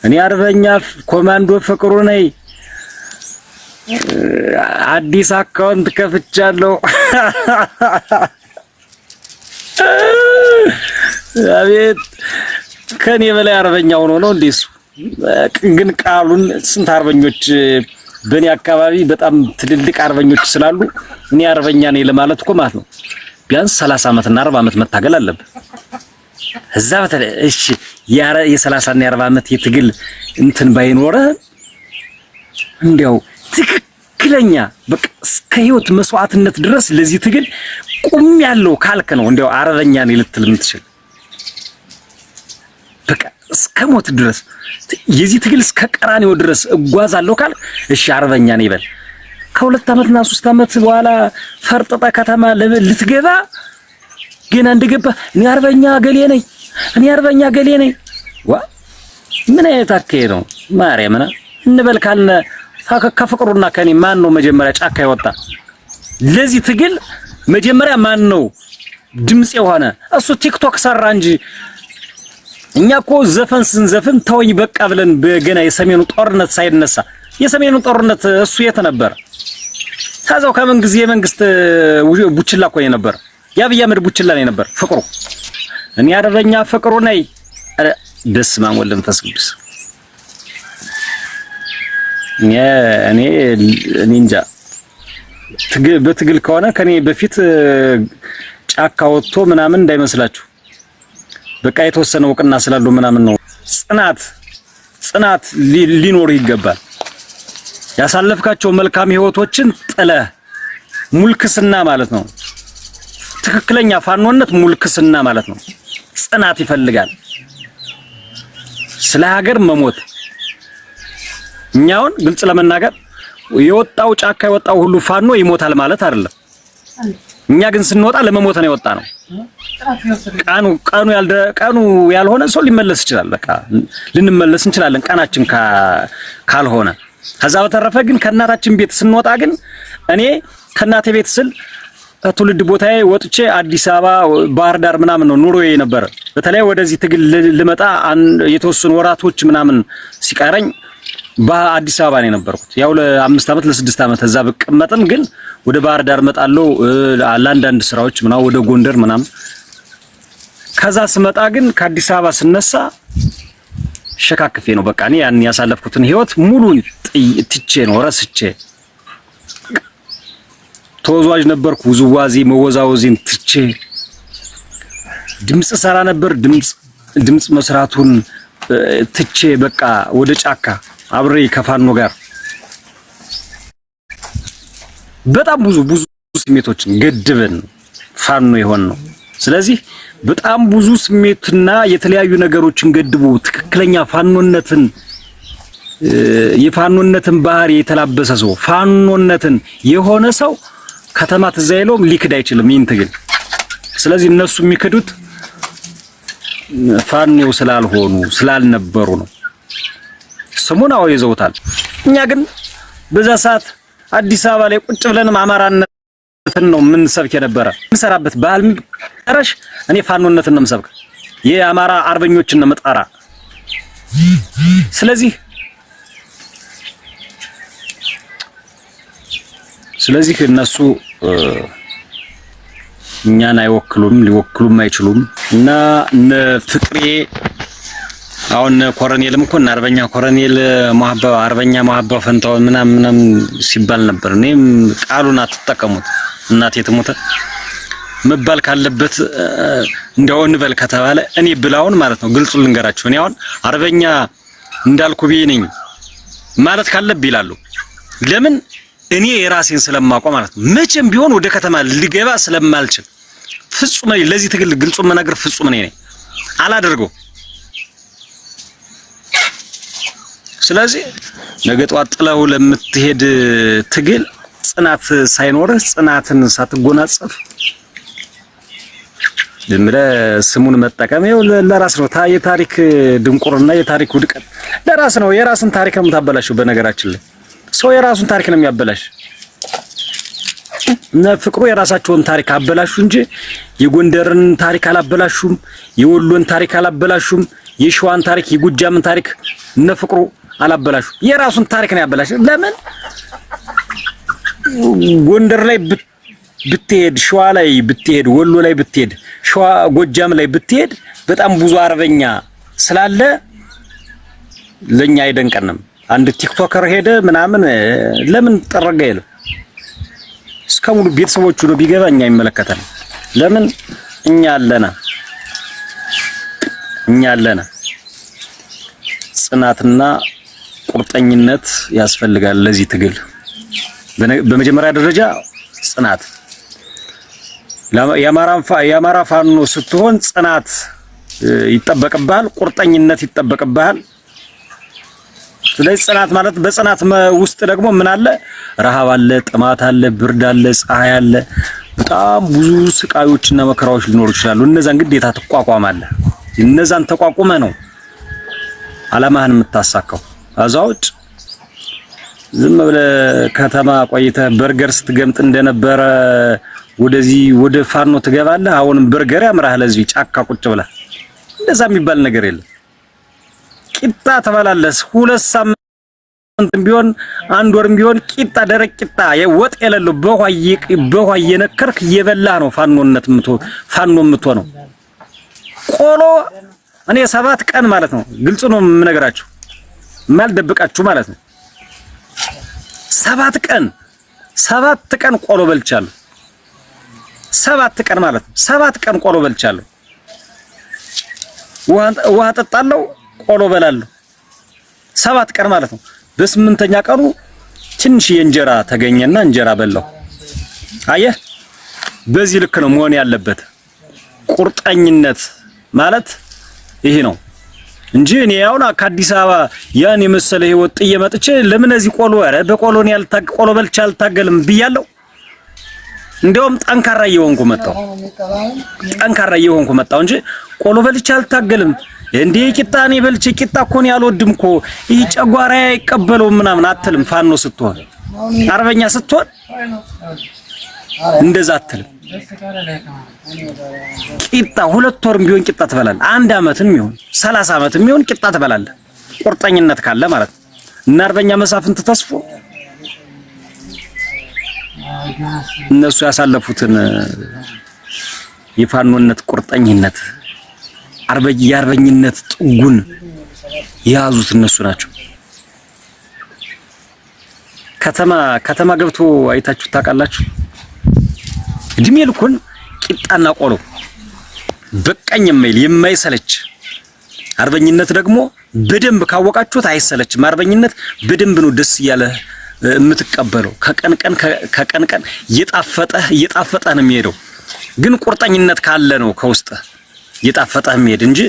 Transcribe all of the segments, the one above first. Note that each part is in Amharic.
እኔ አርበኛ ኮማንዶ ፍቅሩ ነኝ። አዲስ አካውንት ከፍቻለሁ። አቤት ከኔ በላይ አርበኛ ሆኖ ነው እንደሱ። ግን ቃሉን ስንት አርበኞች በእኔ አካባቢ በጣም ትልልቅ አርበኞች ስላሉ እኔ አርበኛ ነኝ ለማለት እኮ ማለት ነው ቢያንስ 30 አመት እና 40 አመት መታገል አለብህ። እዛ በተለይ እሺ የ30 እና 40 አመት የትግል እንትን ባይኖር እንዲያው ትክክለኛ በቃ እስከ ህይወት መስዋዕትነት ድረስ ለዚህ ትግል ቁም ያለው ካልክ ነው እንዲያው አርበኛ ነኝ ልትል የምትችል። በቃ እስከ ሞት ድረስ የዚህ ትግል እስከ ቀራኔው ድረስ እጓዛለሁ ካልክ እሺ አርበኛ ነኝ ይበል። ከ2 አመትና 3 አመት በኋላ ፈርጥጣ ከተማ ልትገባ ግን እንደገባ እኔ አርበኛ ገሌ ነኝ እኔ አርበኛ ገሌ ነኝ። ዋ ምን አይነት አካሄድ ነው? ማርያምና እንበል ካልነ ከፍቅሩና ከኔ ማን ነው መጀመሪያ ጫካ ይወጣ? ለዚህ ትግል መጀመሪያ ማን ነው ድምጽ የሆነ? እሱ ቲክቶክ ሰራ እንጂ እኛ እኮ ዘፈን ስንዘፍን ተወኝ በቃ ብለን በገና የሰሜኑ ጦርነት ሳይነሳ የሰሜኑ ጦርነት እሱ የት ነበር? ታዛው ከምን ጊዜ የመንግስት ቡችላ እኮ ነበር። የአብይ አህመድ ቡችላ ነው ነበር ፍቅሩ። እኔ አርበኛ ፍቅሩ ነኝ። በስመ አብ ወወልድ ወመንፈስ ቅዱስ። እኔ እንጃ በትግል ከሆነ ከኔ በፊት ጫካ ወጥቶ ምናምን እንዳይመስላችሁ። በቃ የተወሰነ እውቅና ስላሉ ምናምን ነው። ጽናት ሊኖር ይገባል። ያሳለፍካቸው መልካም ህይወቶችን ጥለህ ሙልክስና ማለት ነው። ትክክለኛ ፋኖነት ሙልክስና ማለት ነው። ጽናት ይፈልጋል። ስለ ሀገር መሞት እኛውን ግልጽ ለመናገር የወጣው ጫካ የወጣው ሁሉ ፋኖ ይሞታል ማለት አይደለም። እኛ ግን ስንወጣ ለመሞት ነው የወጣ ነው። ቀኑ ያልሆነ ሰው ሊመለስ ይችላል። በቃ ልንመለስ እንችላለን ቀናችን ካልሆነ። ከዛ በተረፈ ግን ከእናታችን ቤት ስንወጣ ግን እኔ ከእናቴ ቤት ስል ትውልድ ቦታዬ ወጥቼ አዲስ አበባ ባህር ዳር ምናምን ነው ኑሮዬ ነበር። በተለይ ወደዚህ ትግል ልመጣ የተወሰኑ ወራቶች ምናምን ሲቀረኝ በአዲስ አበባ ነው የነበርኩት። ያው ለ5 አመት ለ6 አመት እዛ ብቀመጥም ግን ወደ ባህር ዳር መጣለው ለአንዳንድ ስራዎች ምናምን ወደ ጎንደር ምናምን። ከዛ ስመጣ ግን ከአዲስ አበባ ስነሳ ሸካክፌ ነው በቃ እኔ ያን ያሳለፍኩትን ህይወት ሙሉን ትቼ ነው ረስቼ ተወዛዋዥ ነበርኩ። ውዝዋዜ መወዛወዜን ትቼ ድምጽ ሰራ ነበር። ድምጽ መስራቱን ትቼ በቃ ወደ ጫካ አብሬ ከፋኖ ጋር በጣም ብዙ ስሜቶችን ገድበን ፋኖ የሆን ነው። ስለዚህ በጣም ብዙ ስሜትና የተለያዩ ነገሮችን ገድቦ ትክክለኛ ፋኖነትን የፋኖነትን ባህሪ የተላበሰ ሰው ፋኖነትን የሆነ ሰው ከተማ ተዛይሎም ሊክድ አይችልም ይህን ትግል። ስለዚህ እነሱ የሚክዱት ፋኖው ስላልሆኑ ስላልነበሩ ነው። ስሙን ይዘውታል። እኛ ግን በዛ ሰዓት አዲስ አበባ ላይ ቁጭ ብለን አማራነትን ነው ምን ሰብክ የነበረ ምሰራበት ባህል ተረሽ እኔ ፋኖነትን ነው ምሰብክ የአማራ አርበኞችን ነው መጣራ። ስለዚህ እነሱ እኛን አይወክሉም ሊወክሉም አይችሉም። እና ፍቅሬ አሁን ኮሎኔልም እኮ አርበኛ ኮሎኔል መሐባ አርበኛ መሐባ ፈንታው ምናምን ሲባል ነበር። እኔም ቃሉን አትጠቀሙት እናቴ ትሞተ መባል ካለበት እንደው እንበል ከተባለ እኔ ብላውን ማለት ነው። ግልጹ ልንገራችሁ እኔ አሁን አርበኛ እንዳልኩ ቢነኝ ማለት ካለብ ይላሉ። ለምን እኔ የራሴን ስለማውቀው ማለት ነው። መቼም ቢሆን ወደ ከተማ ልገባ ስለማልችል ፍጹም ነኝ። ለዚህ ትግል ግልጹ መናገር ፍጹም ነኝ አላደርገው። ስለዚህ ነገ ጧት ጥለው ለምትሄድ ትግል ጽናት ሳይኖርህ ጽናትን ሳትጎናጸፍ ድምረ ስሙን መጠቀም ይኸው ለራስ ነው። የታሪክ ድንቁርና የታሪክ ውድቀት ለራስ ነው። የራስን ታሪክ ነው የምታበላሽው። በነገራችን ላይ ሰው የራሱን ታሪክ ነው የሚያበላሽ። እና ፍቅሩ የራሳቸውን ታሪክ አበላሹ እንጂ የጎንደርን ታሪክ አላበላሹም፣ የወሎን ታሪክ አላበላሹም፣ የሸዋን ታሪክ የጎጃምን ታሪክ እነ ፍቅሩ አላበላሹ። የራሱን ታሪክ ነው ያበላሽ። ለምን ጎንደር ላይ ብትሄድ፣ ሸዋ ላይ ብትሄድ፣ ወሎ ላይ ብትሄድ፣ ሸዋ ጎጃም ላይ ብትሄድ በጣም ብዙ አርበኛ ስላለ ለኛ አይደንቀንም። አንድ ቲክቶከር ሄደ ምናምን ለምን ጠረጋ ይለው እስከሙሉ ቤተሰቦቹ ነው ቢገባኛ ይመለከታል። ለምን እኛ አለና ጽናትና ቁርጠኝነት ያስፈልጋል ለዚህ ትግል። በመጀመሪያ ደረጃ ጽናት የአማራ ፋኖ ስትሆን ጽናት ይጠበቅብሃል፣ ቁርጠኝነት ይጠበቅብሃል። ስለዚህ ጽናት ማለት በጽናት ውስጥ ደግሞ ምን አለ? ረሃብ አለ፣ ጥማት አለ፣ ብርድ አለ፣ ፀሐይ አለ። በጣም ብዙ ስቃዮችና መከራዎች ሊኖሩ ይችላሉ። እነዛን ግዴታ ትቋቋማለህ። እነዛን ተቋቁመ ነው አላማህን የምታሳካው። አዛውጭ ዝም ብለህ ከተማ ቆይተህ በርገር ስትገምጥ እንደነበረ ወደዚህ ወደ ፋኖ ትገባለህ። አሁንም በርገር ያምራህ ለዚህ ጫካ ቁጭ ብለህ እንደዛ የሚባል ነገር የለም። ቂጣ ተባላለህ 2 ሳምንት ቢሆን 1 ወርም ቢሆን ቂጣ፣ ደረቅ ቂጣ የወጥ የሌለው በኋ እየነከርክ እየበላህ ነው ፋኖ የምትሆነው። ቆሎ እኔ 7 ቀን ማለት ነው፣ ግልጽ ነው የምነግራችሁ የማልደብቃችሁ ማለት ነው። 7 ቀን ቆሎ በልቻለሁ። 7 ቀን ማለት ነው። 7 ቀን ቆሎ በልቻለሁ። ውሃ ጠጣለሁ፣ ቆሎ በላለሁ። 7 ቀን ማለት ነው። በ8ኛ ቀኑ ትንሽ የእንጀራ ተገኘና እንጀራ በላው። አየህ፣ በዚህ ልክ ነው መሆን ያለበት። ቁርጠኝነት ማለት ይሄ ነው እንጂ እኔ ያውና ከአዲስ አበባ ያን የመሰለ ህይወት ጥዬ መጥቼ ለምን እዚህ ቆሎ በቆሎን ቆሎ በልቼ አልታገልም ብያለሁ። እንደውም ጠንካራ እየሆንኩ መጣሁ እንጂ ቆሎ በልቼ አልታገልም። እንዴ ቂጣኔ በልቼ ቂጣ እኮ ነው ያልወድም እኮ ይሄ ጨጓራ አይቀበለው ምናምን አትልም። ፋኖ ስትሆን አርበኛ ስትሆን እንደዛ አትልም። ቂጣ 2 ወርም ቢሆን ቂጣ ትበላለህ። 1 አመትም ይሁን 30 አመትም ይሁን ቂጣ ትበላለህ። ቁርጠኝነት ካለ ማለት ነው። እና አርበኛ መሳፍንት ተስፎ እነሱ ያሳለፉትን የፋኖነት ቁርጠኝነት የአርበኝነት ጥጉን የያዙት እነሱ ናቸው። ከተማ ገብቶ አይታችሁ ታውቃላችሁ? እድሜ ልኩን ቂጣና ቆሎ በቀኝ የማይሰለች አርበኝነት ደግሞ በደንብ ካወቃችሁት አይሰለችም። አርበኝነት በደንብ ነው ደስ እያለ የምትቀበለው። ከቀን ቀን እየጣፈጠህ ነው የሚሄደው። ግን ቁርጠኝነት ካለ ነው ከውስጥ እየጣፈጠህ የሚሄድ እንጂ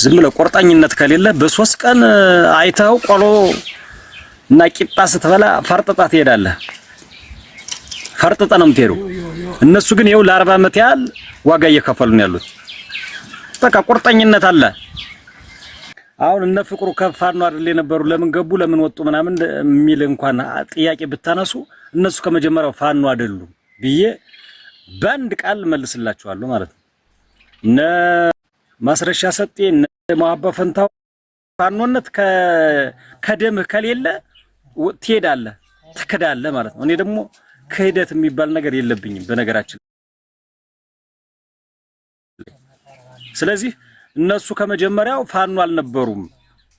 ዝም ብለህ ቁርጠኝነት ከሌለ በ3 ቀን አይተው ቆሎ እና ቂጣ ስትበላ ፈርጥጣ ትሄዳለህ። ፈርጥጣ ነው የምትሄደው። እነሱ ግን ይኸው ለ40 ዓመት ያህል ዋጋ እየከፈሉ ነው ያሉት። በቃ ቁርጠኝነት አለ። አሁን እነ ፍቅሩ ከፋኖ አይደል የነበሩ ለምን ገቡ ለምን ወጡ ምናምን የሚል እንኳን ጥያቄ ብታነሱ እነሱ ከመጀመሪያው ፋኖ አይደሉም ብዬ በአንድ ቃል መልስላችኋለሁ ማለት ነው። እነ ማስረሻ ሰጤ እነ መሐባ ፈንታው ፋኖነት ከደምህ ከሌለ ትሄዳለህ ትክዳለህ ማለት ነው። እኔ ደግሞ ክህደት የሚባል ነገር የለብኝም በነገራችን። ስለዚህ እነሱ ከመጀመሪያው ፋኖ አልነበሩም፣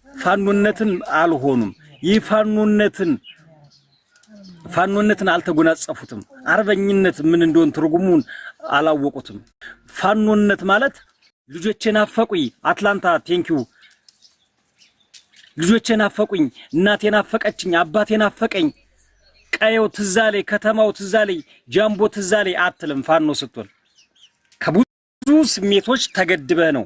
ፋኖነትን አልሆኑም። ይህ ፋኖነትን አልተጎናጸፉትም። አርበኝነት ምን እንደሆነ ትርጉሙን አላወቁትም። ፋኖነት ማለት ልጆቼ ናፈቁኝ፣ አትላንታ ቴንኪው፣ ልጆቼ ናፈቁኝ፣ እናቴ ናፈቀችኝ፣ አባቴ ናፈቀኝ፣ ቀየው ትዛለይ፣ ከተማው ትዛለይ፣ ጃምቦ ትዛለይ አትልም። ፋኖ ስትሆን ከብዙ ስሜቶች ተገድበህ ነው።